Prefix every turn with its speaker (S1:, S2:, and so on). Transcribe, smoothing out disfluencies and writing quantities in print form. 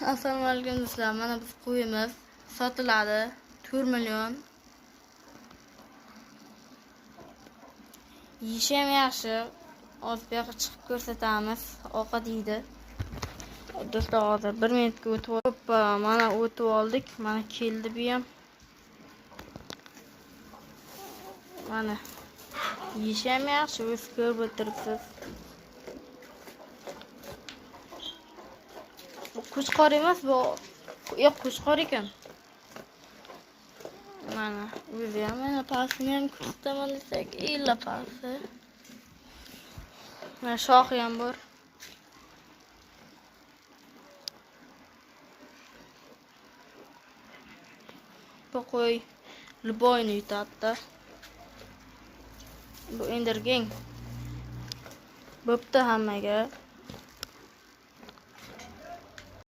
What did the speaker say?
S1: Assalomu alaykum do'stlar. Mana biz qo'yimiz sotiladi 4 million. Yeyishi ham yaxshi. Hozir bu yoqqa chiqib ko'rsatamiz. Ovqat yeydi. Do'stlar, hozir 1 minutga o'tib, mana o'tib oldik. Mana keldi bu ham. Mana yeyishi ham yaxshi, o'z ko'rib o'tiribsiz. Bu qo'chqor emas, bu yo'q qo'chqor ekan. Mana o'zi ham mana pasini ham ko'rsataman desak, illa pasi. Mana shoxi ham bor. Bu qo'y liboyni yutadi. Bu endirgeng. Bo'pti hammaga.